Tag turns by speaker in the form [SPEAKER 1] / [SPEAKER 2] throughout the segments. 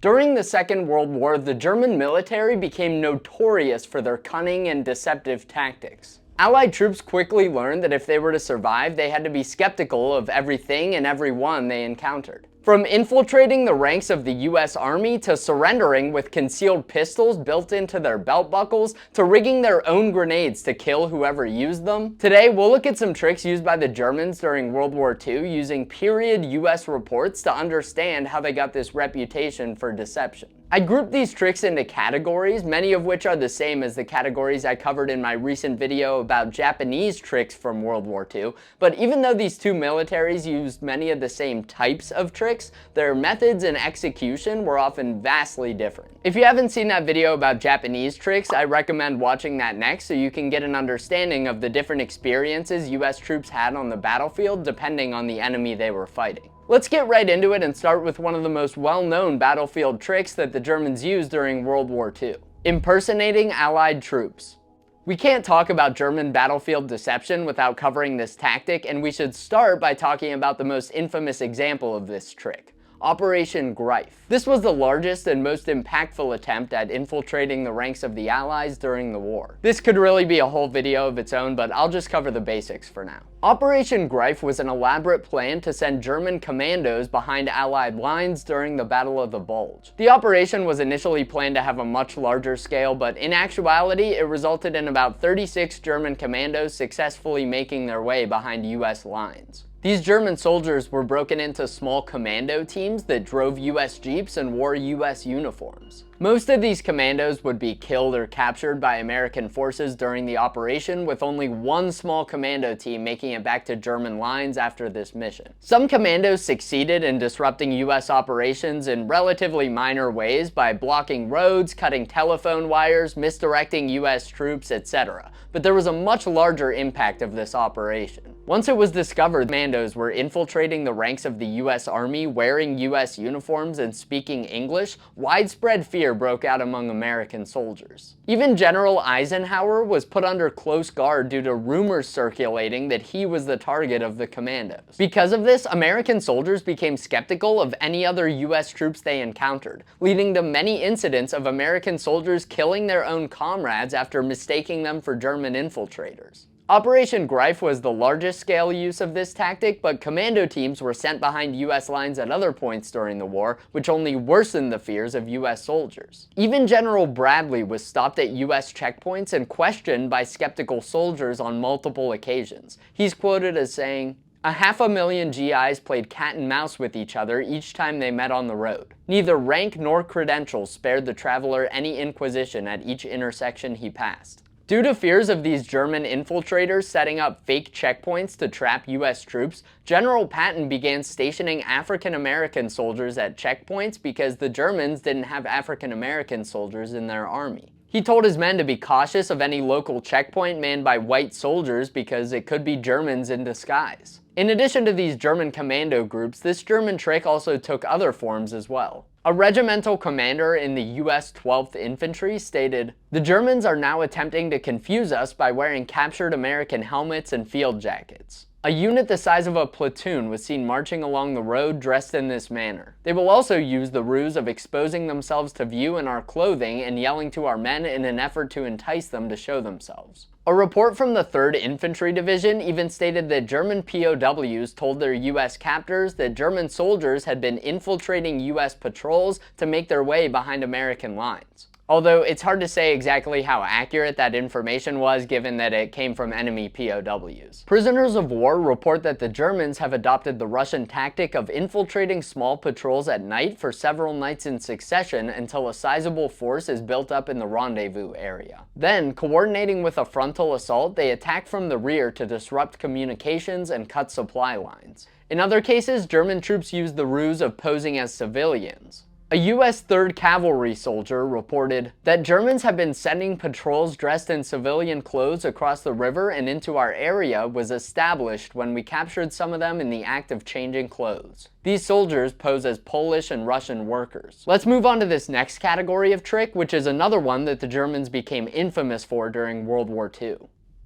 [SPEAKER 1] During the Second World War, the German military became notorious for their cunning and deceptive tactics. Allied troops quickly learned that if they were to survive, they had to be skeptical of everything and everyone they encountered. From infiltrating the ranks of the US Army to surrendering with concealed pistols built into their belt buckles to rigging their own grenades to kill whoever used them. Today, we'll look at some tricks used by the Germans during World War II using period US reports to understand how they got this reputation for deception. I grouped these tricks into categories, many of which are the same as the categories I covered in my recent video about Japanese tricks from World War II, but even though these two militaries used many of the same types of tricks, their methods and execution were often vastly different. If you haven't seen that video about Japanese tricks, I recommend watching that next so you can get an understanding of the different experiences US troops had on the battlefield depending on the enemy they were fighting. Let's get right into it and start with one of the most well-known battlefield tricks that the Germans used during World War II: impersonating Allied troops. We can't talk about German battlefield deception without covering this tactic, and we should start by talking about the most infamous example of this trick: Operation Grife. This was the largest and most impactful attempt at infiltrating the ranks of the Allies during the war. This could really be a whole video of its own, but I'll just cover the basics for now. Operation Grife was an elaborate plan to send German commandos behind Allied lines during the Battle of the Bulge. The operation was initially planned to have a much larger scale, but in actuality, it resulted in about 36 German commandos successfully making their way behind US lines. These German soldiers were broken into small commando teams that drove US jeeps and wore US uniforms. Most of these commandos would be killed or captured by American forces during the operation, with only one small commando team making it back to German lines after this mission. Some commandos succeeded in disrupting US operations in relatively minor ways by blocking roads, cutting telephone wires, misdirecting US troops, etc. But there was a much larger impact of this operation. Once it was discovered commandos were infiltrating the ranks of the US Army wearing US uniforms and speaking English, widespread fear broke out among American soldiers. Even General Eisenhower was put under close guard due to rumors circulating that he was the target of the commandos. Because of this, American soldiers became skeptical of any other US troops they encountered, leading to many incidents of American soldiers killing their own comrades after mistaking them for German infiltrators. Operation Grife was the largest scale use of this tactic, but commando teams were sent behind US lines at other points during the war, which only worsened the fears of US soldiers. Even General Bradley was stopped at US checkpoints and questioned by skeptical soldiers on multiple occasions. He's quoted as saying, "A 500,000 GIs played cat and mouse with each other each time they met on the road. Neither rank nor credentials spared the traveler any inquisition at each intersection he passed." Due to fears of these German infiltrators setting up fake checkpoints to trap US troops, General Patton began stationing African American soldiers at checkpoints because the Germans didn't have African American soldiers in their army. He told his men to be cautious of any local checkpoint manned by white soldiers because it could be Germans in disguise. In addition to these German commando groups, this German trick also took other forms as well. A regimental commander in the US 12th Infantry stated, "The Germans are now attempting to confuse us by wearing captured American helmets and field jackets." A unit the size of a platoon was seen marching along the road dressed in this manner. They will also use the ruse of exposing themselves to view in our clothing and yelling to our men in an effort to entice them to show themselves. A report from the 3rd Infantry Division even stated that German POWs told their US captors that German soldiers had been infiltrating US patrols to make their way behind American lines. Although it's hard to say exactly how accurate that information was given that it came from enemy POWs. Prisoners of war report that the Germans have adopted the Russian tactic of infiltrating small patrols at night for several nights in succession until a sizable force is built up in the rendezvous area. Then, coordinating with a frontal assault, they attack from the rear to disrupt communications and cut supply lines. In other cases, German troops use the ruse of posing as civilians. A US 3rd Cavalry soldier reported that Germans have been sending patrols dressed in civilian clothes across the river and into our area was established when we captured some of them in the act of changing clothes. These soldiers pose as Polish and Russian workers. Let's move on to this next category of trick, which is another one that the Germans became infamous for during World War II.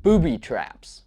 [SPEAKER 1] Booby traps.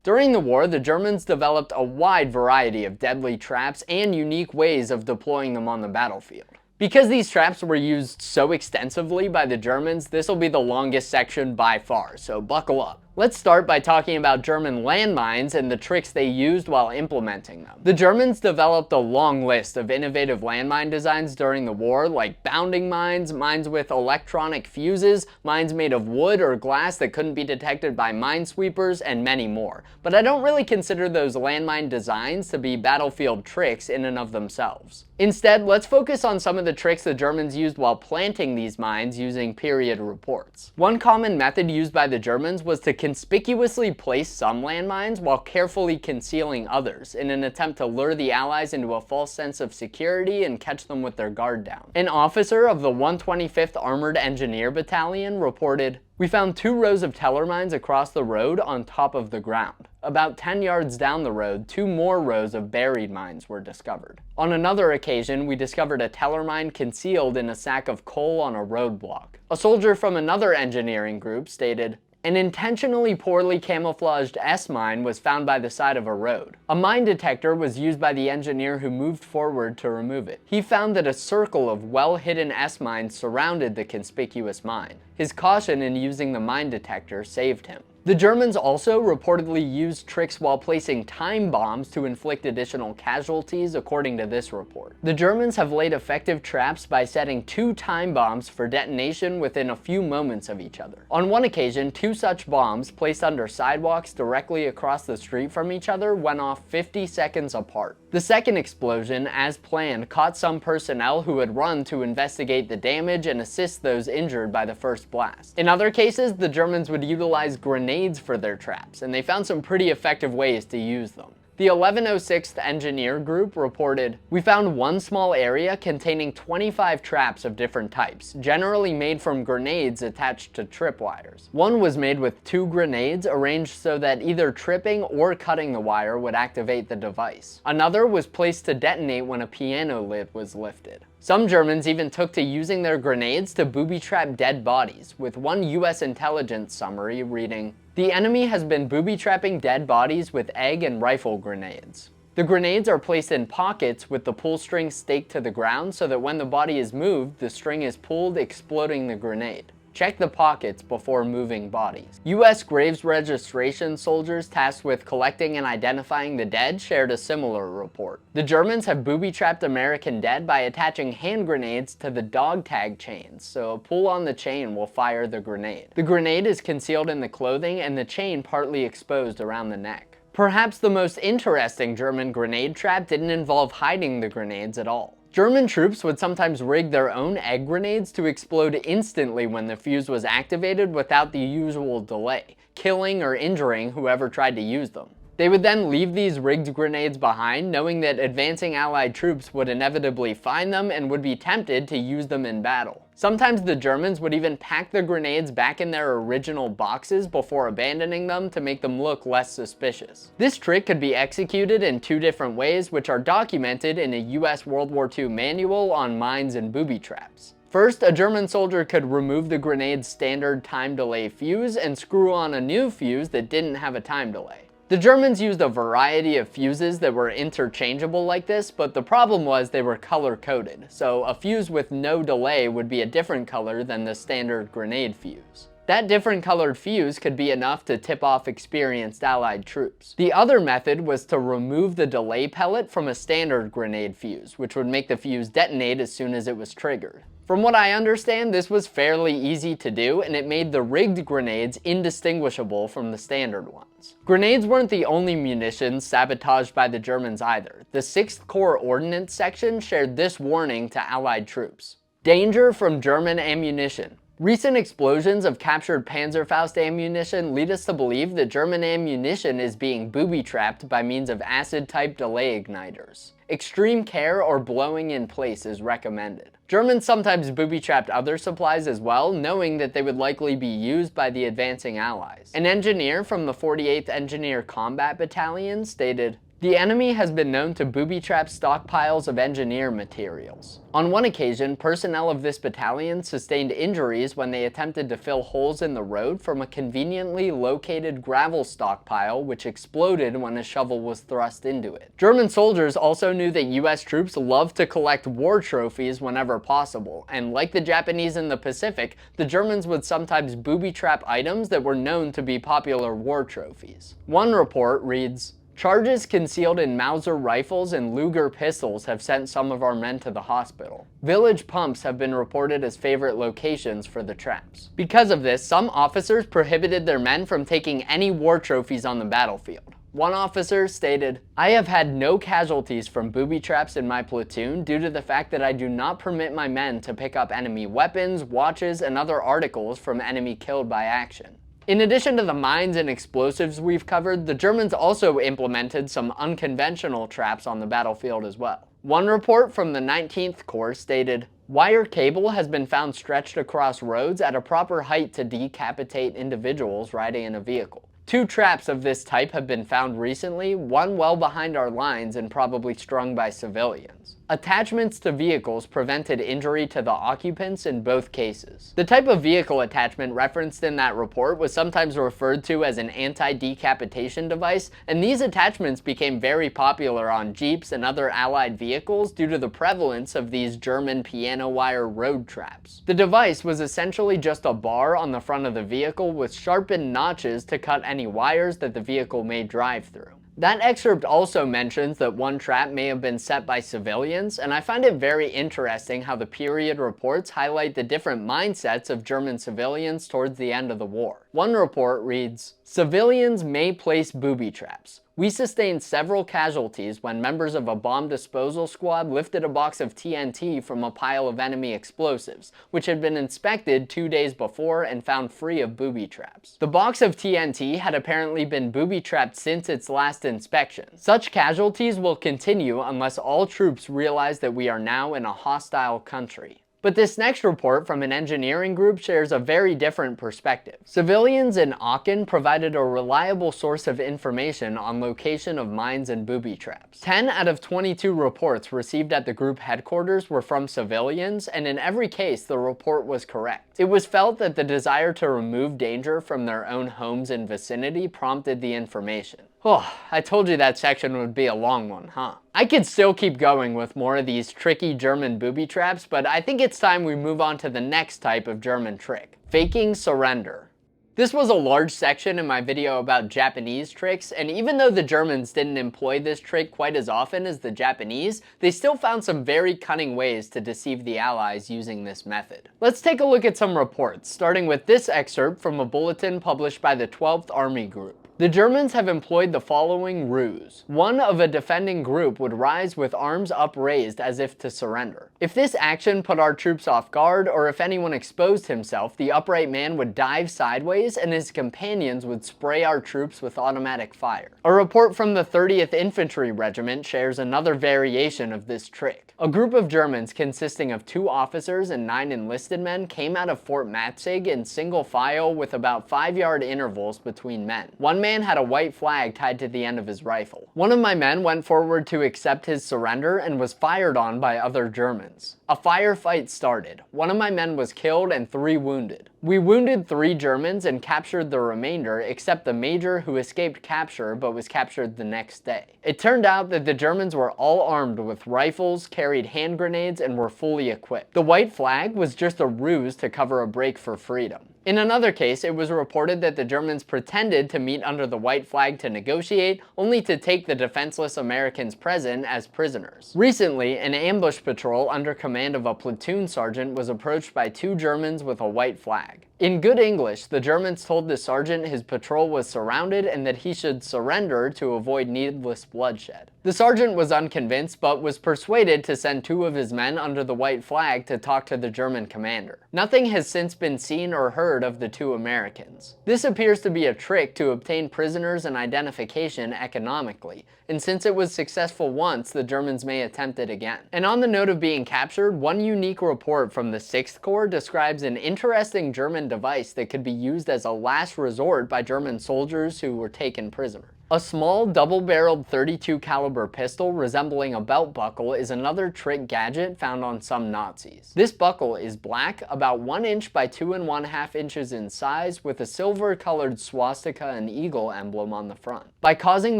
[SPEAKER 1] During the war, the Germans developed a wide variety of deadly traps and unique ways of deploying them on the battlefield. Because these traps were used so extensively by the Germans, this will be the longest section by far, so buckle up. Let's start by talking about German landmines and the tricks they used while implementing them. The Germans developed a long list of innovative landmine designs during the war, like bounding mines, mines with electronic fuses, mines made of wood or glass that couldn't be detected by minesweepers, and many more. But I don't really consider those landmine designs to be battlefield tricks in and of themselves. Instead, let's focus on some of the tricks the Germans used while planting these mines using period reports. One common method used by the Germans was to conspicuously place some landmines while carefully concealing others in an attempt to lure the Allies into a false sense of security and catch them with their guard down. An officer of the 125th Armored Engineer Battalion reported, "We found 2 rows of teller mines across the road on top of the ground. About 10 yards down the road, 2 more rows of buried mines were discovered. On another occasion, we discovered a teller mine concealed in a sack of coal on a roadblock." A soldier from another engineering group stated, "An intentionally poorly camouflaged S-mine was found by the side of a road. A mine detector was used by the engineer who moved forward to remove it. He found that a circle of well-hidden S-mines surrounded the conspicuous mine. His caution in using the mine detector saved him." The Germans also reportedly used tricks while placing time bombs to inflict additional casualties, according to this report. The Germans have laid effective traps by setting 2 time bombs for detonation within a few moments of each other. On one occasion, 2 such bombs, placed under sidewalks directly across the street from each other, went off 50 seconds apart. The second explosion, as planned, caught some personnel who had run to investigate the damage and assist those injured by the first blast. In other cases, the Germans would utilize grenades for their traps, and they found some pretty effective ways to use them. The 1106th Engineer Group reported, "We found one small area containing 25 traps of different types, generally made from grenades attached to tripwires. One was made with 2 grenades arranged so that either tripping or cutting the wire would activate the device. Another was placed to detonate when a piano lid was lifted." Some Germans even took to using their grenades to booby-trap dead bodies, with one US intelligence summary reading, "The enemy has been booby-trapping dead bodies with egg and rifle grenades. The grenades are placed in pockets with the pull string staked to the ground so that when the body is moved, the string is pulled, exploding the grenade. Check the pockets before moving bodies." U.S. graves registration soldiers tasked with collecting and identifying the dead shared a similar report. "The Germans have booby-trapped American dead by attaching hand grenades to the dog tag chains, so a pull on the chain will fire the grenade. The grenade is concealed in the clothing and the chain partly exposed around the neck." Perhaps the most interesting German grenade trap didn't involve hiding the grenades at all. German troops would sometimes rig their own egg grenades to explode instantly when the fuse was activated without the usual delay, killing or injuring whoever tried to use them. They would then leave these rigged grenades behind, knowing that advancing Allied troops would inevitably find them and would be tempted to use them in battle. Sometimes the Germans would even pack the grenades back in their original boxes before abandoning them to make them look less suspicious. This trick could be executed in 2 different ways, which are documented in a US World War II manual on mines and booby traps. First, a German soldier could remove the grenade's standard time delay fuse and screw on a new fuse that didn't have a time delay. The Germans used a variety of fuses that were interchangeable like this, but the problem was they were color-coded, so a fuse with no delay would be a different color than the standard grenade fuse. That different colored fuse could be enough to tip off experienced Allied troops. The other method was to remove the delay pellet from a standard grenade fuse, which would make the fuse detonate as soon as it was triggered. From what I understand, this was fairly easy to do, and it made the rigged grenades indistinguishable from the standard ones. Grenades weren't the only munitions sabotaged by the Germans either. The 6th Corps Ordnance Section shared this warning to Allied troops: "Danger from German ammunition. Recent explosions of captured Panzerfaust ammunition lead us to believe that German ammunition is being booby-trapped by means of acid-type delay igniters. Extreme care or blowing in place is recommended." Germans sometimes booby-trapped other supplies as well, knowing that they would likely be used by the advancing Allies. An engineer from the 48th Engineer Combat Battalion stated, The enemy has been known to booby-trap stockpiles of engineer materials. On one occasion, personnel of this battalion sustained injuries when they attempted to fill holes in the road from a conveniently located gravel stockpile which exploded when a shovel was thrust into it. German soldiers also knew that US troops loved to collect war trophies whenever possible, and like the Japanese in the Pacific, the Germans would sometimes booby-trap items that were known to be popular war trophies. One report reads, "Charges concealed in Mauser rifles and Luger pistols have sent some of our men to the hospital. Village pumps have been reported as favorite locations for the traps." Because of this, some officers prohibited their men from taking any war trophies on the battlefield. One officer stated, "I have had no casualties from booby traps in my platoon due to the fact that I do not permit my men to pick up enemy weapons, watches, and other articles from enemy killed by action." In addition to the mines and explosives we've covered, the Germans also implemented some unconventional traps on the battlefield as well. One report from the 19th Corps stated, "Wire cable has been found stretched across roads at a proper height to decapitate individuals riding in a vehicle. 2 traps of this type have been found recently, one well behind our lines and probably strung by civilians. Attachments to vehicles prevented injury to the occupants in both cases." The type of vehicle attachment referenced in that report was sometimes referred to as an anti-decapitation device, and these attachments became very popular on Jeeps and other Allied vehicles due to the prevalence of these German piano wire road traps. The device was essentially just a bar on the front of the vehicle with sharpened notches to cut any wires that the vehicle may drive through. That excerpt also mentions that one trap may have been set by civilians, and I find it very interesting how the period reports highlight the different mindsets of German civilians towards the end of the war. One report reads, "Civilians may place booby traps. We sustained several casualties when members of a bomb disposal squad lifted a box of TNT from a pile of enemy explosives, which had been inspected 2 days before and found free of booby traps. The box of TNT had apparently been booby trapped since its last inspection. Such casualties will continue unless all troops realize that we are now in a hostile country." But this next report from an engineering group shares a very different perspective. Civilians in Aachen provided a reliable source of information on location of mines and booby traps. 10 out of 22 reports received at the group headquarters were from civilians, and in every case the report was correct. It was felt that the desire to remove danger from their own homes and vicinity prompted the information. Oh, I told you that section would be a long one, huh? I could still keep going with more of these tricky German booby traps, but I think it's time we move on to the next type of German trick: faking surrender. This was a large section in my video about Japanese tricks, and even though the Germans didn't employ this trick quite as often as the Japanese, they still found some very cunning ways to deceive the Allies using this method. Let's take a look at some reports, starting with this excerpt from a bulletin published by the 12th Army Group. The Germans have employed the following ruse. One of a defending group would rise with arms upraised as if to surrender. If this action put our troops off guard, or if anyone exposed himself, the upright man would dive sideways and his companions would spray our troops with automatic fire. A report from the 30th Infantry Regiment shares another variation of this trick. A group of Germans consisting of 2 officers and 9 enlisted men came out of Fort Matzig in single file with about 5-yard intervals between men. One man had a white flag tied to the end of his rifle. One of my men went forward to accept his surrender and was fired on by other Germans. A firefight started. One of my men was killed and 3 wounded. We wounded 3 Germans and captured the remainder, except the major, who escaped capture but was captured the next day. It turned out that the Germans were all armed with rifles, carried hand grenades, and were fully equipped. The white flag was just a ruse to cover a break for freedom. In another case, it was reported that the Germans pretended to meet under the white flag to negotiate, only to take the defenseless Americans present as prisoners. Recently, an ambush patrol under command of a platoon sergeant was approached by 2 Germans with a white flag. In good English, the Germans told the sergeant his patrol was surrounded and that he should surrender to avoid needless bloodshed. The sergeant was unconvinced, but was persuaded to send 2 of his men under the white flag to talk to the German commander. Nothing has since been seen or heard of the 2 Americans. This appears to be a trick to obtain prisoners and identification economically, and since it was successful once, the Germans may attempt it again. And on the note of being captured, one unique report from the 6th Corps describes an interesting German device that could be used as a last resort by German soldiers who were taken prisoner. A small double-barreled .32 caliber pistol resembling a belt buckle is another trick gadget found on some Nazis. This buckle is black, about 1 inch by 2½ inches in size, with a silver-colored swastika and eagle emblem on the front. By causing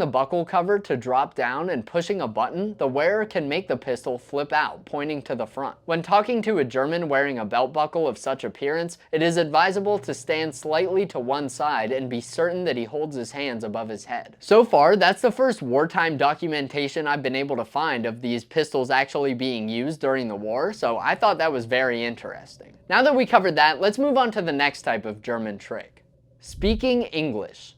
[SPEAKER 1] the buckle cover to drop down and pushing a button, the wearer can make the pistol flip out, pointing to the front. When talking to a German wearing a belt buckle of such appearance, it is advisable to stand slightly to one side and be certain that he holds his hands above his head. So far, that's the first wartime documentation I've been able to find of these pistols actually being used during the war, so I thought that was very interesting. Now that we covered that, let's move on to the next type of German trick. Speaking English.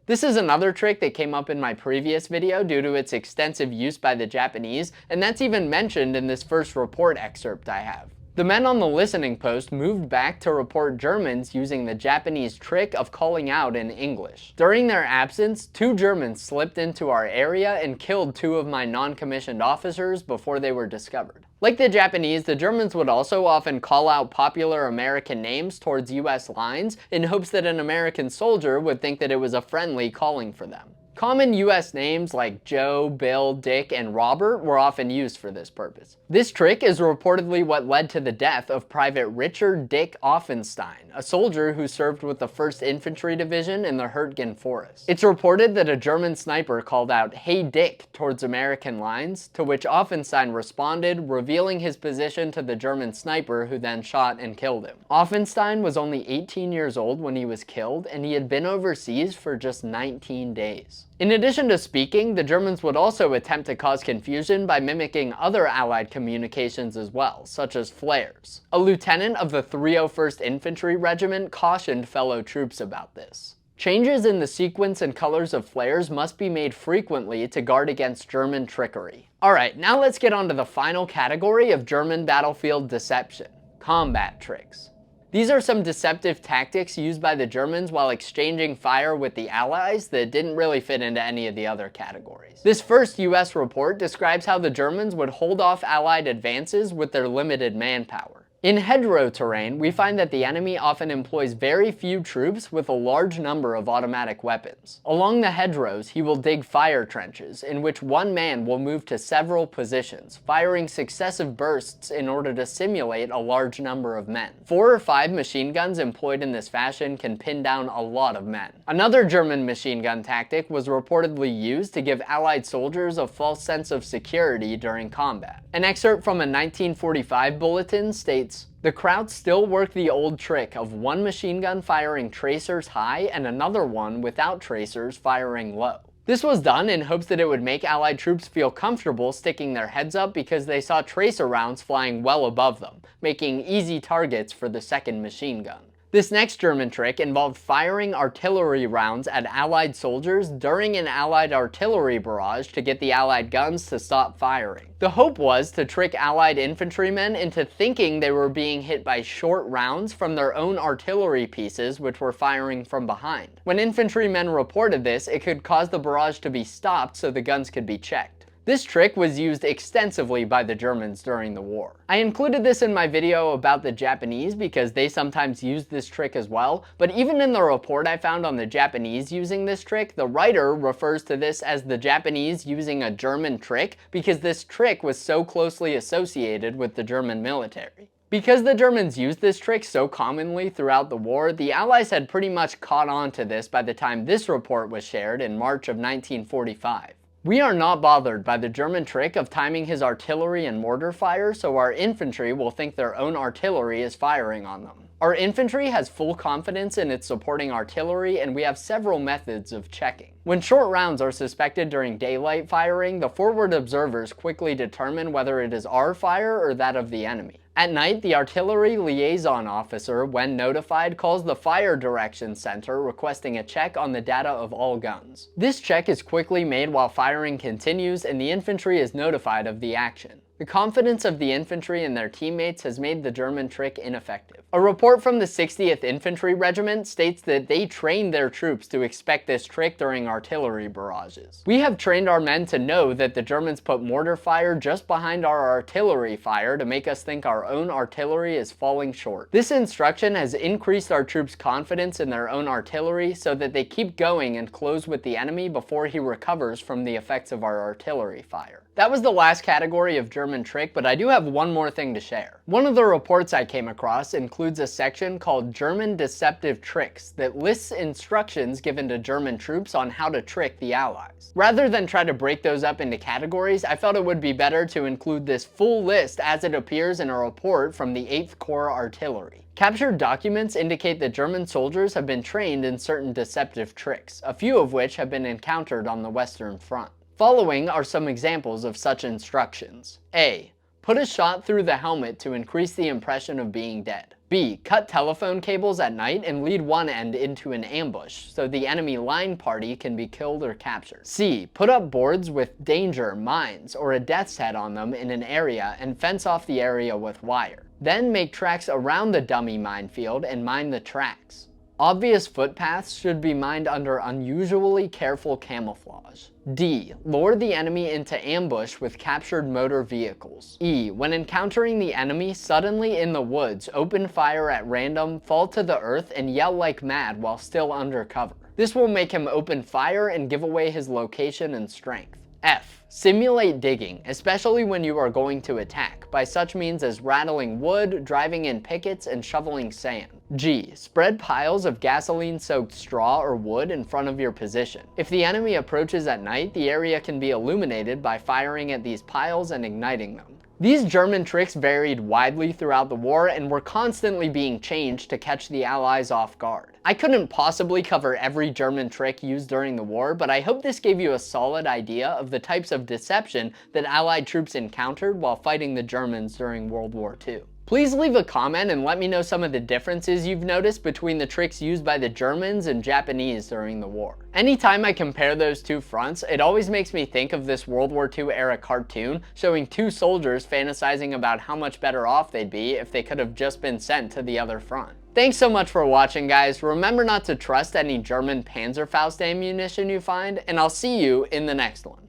[SPEAKER 1] This is another trick that came up in my previous video due to its extensive use by the Japanese, and that's even mentioned in this first report excerpt I have. The men on the listening post moved back to report Germans using the Japanese trick of calling out in English. During their absence, 2 Germans slipped into our area and killed 2 of my non-commissioned officers before they were discovered. Like the Japanese, the Germans would also often call out popular American names towards US lines in hopes that an American soldier would think that it was a friendly calling for them. Common US names like Joe, Bill, Dick, and Robert were often used for this purpose. This trick is reportedly what led to the death of Private Richard Dick Offenstein, a soldier who served with the 1st Infantry Division in the Hurtgen Forest. It's reported that a German sniper called out, "Hey Dick," towards American lines, to which Offenstein responded, revealing his position to the German sniper, who then shot and killed him. Offenstein was only 18 years old when he was killed, and he had been overseas for just 19 days. In addition to speaking, the Germans would also attempt to cause confusion by mimicking other Allied communications as well, such as flares. A lieutenant of the 301st Infantry Regiment cautioned fellow troops about this. Changes in the sequence and colors of flares must be made frequently to guard against German trickery. Alright, now let's get on to the final category of German battlefield deception: combat tricks. These are some deceptive tactics used by the Germans while exchanging fire with the Allies that didn't really fit into any of the other categories. This first US report describes how the Germans would hold off Allied advances with their limited manpower. In hedgerow terrain, we find that the enemy often employs very few troops with a large number of automatic weapons. Along the hedgerows, he will dig fire trenches, in which one man will move to several positions, firing successive bursts in order to simulate a large number of men. 4 or 5 machine guns employed in this fashion can pin down a lot of men. Another German machine gun tactic was reportedly used to give Allied soldiers a false sense of security during combat. An excerpt from a 1945 bulletin states, "The Krauts still work the old trick of one machine gun firing tracers high and another one without tracers firing low." This was done in hopes that it would make Allied troops feel comfortable sticking their heads up because they saw tracer rounds flying well above them, making easy targets for the 2nd machine gun. This next German trick involved firing artillery rounds at Allied soldiers during an Allied artillery barrage to get the Allied guns to stop firing. The hope was to trick Allied infantrymen into thinking they were being hit by short rounds from their own artillery pieces, which were firing from behind. When infantrymen reported this, it could cause the barrage to be stopped so the guns could be checked. This trick was used extensively by the Germans during the war. I included this in my video about the Japanese because they sometimes used this trick as well, but even in the report I found on the Japanese using this trick, the writer refers to this as the Japanese using a German trick because this trick was so closely associated with the German military. Because the Germans used this trick so commonly throughout the war, the Allies had pretty much caught on to this by the time this report was shared in March of 1945. We are not bothered by the German trick of timing his artillery and mortar fire so our infantry will think their own artillery is firing on them. Our infantry has full confidence in its supporting artillery, and we have several methods of checking. When short rounds are suspected during daylight firing, the forward observers quickly determine whether it is our fire or that of the enemy. At night, the artillery liaison officer, when notified, calls the fire direction center requesting a check on the data of all guns. This check is quickly made while firing continues and the infantry is notified of the action. The confidence of the infantry and their teammates has made the German trick ineffective. A report from the 60th Infantry Regiment states that they trained their troops to expect this trick during artillery barrages. We have trained our men to know that the Germans put mortar fire just behind our artillery fire to make us think our own artillery is falling short. This instruction has increased our troops' confidence in their own artillery so that they keep going and close with the enemy before he recovers from the effects of our artillery fire. That was the last category of German trick, but I do have one more thing to share. One of the reports I came across includes a section called German Deceptive Tricks that lists instructions given to German troops on how to trick the Allies. Rather than try to break those up into categories, I felt it would be better to include this full list as it appears in a report from the 8th Corps Artillery. Captured documents indicate that German soldiers have been trained in certain deceptive tricks, a few of which have been encountered on the Western Front. Following are some examples of such instructions. A. Put a shot through the helmet to increase the impression of being dead. B. Cut telephone cables at night and lead one end into an ambush so the enemy line party can be killed or captured. C. Put up boards with danger, mines, or a death's head on them in an area and fence off the area with wire. Then make tracks around the dummy minefield and mine the tracks. Obvious footpaths should be mined under unusually careful camouflage. D. Lure the enemy into ambush with captured motor vehicles. E. When encountering the enemy suddenly in the woods, open fire at random, fall to the earth, and yell like mad while still under cover. This will make him open fire and give away his location and strength. F. Simulate digging, especially when you are going to attack, by such means as rattling wood, driving in pickets, and shoveling sand. G. Spread piles of gasoline-soaked straw or wood in front of your position. If the enemy approaches at night, the area can be illuminated by firing at these piles and igniting them. These German tricks varied widely throughout the war and were constantly being changed to catch the Allies off guard. I couldn't possibly cover every German trick used during the war, but I hope this gave you a solid idea of the types of deception that Allied troops encountered while fighting the Germans during World War II. Please leave a comment and let me know some of the differences you've noticed between the tricks used by the Germans and Japanese during the war. Anytime I compare those two fronts, it always makes me think of this World War II era cartoon showing two soldiers fantasizing about how much better off they'd be if they could have just been sent to the other front. Thanks so much for watching, guys. Remember not to trust any German Panzerfaust ammunition you find, and I'll see you in the next one.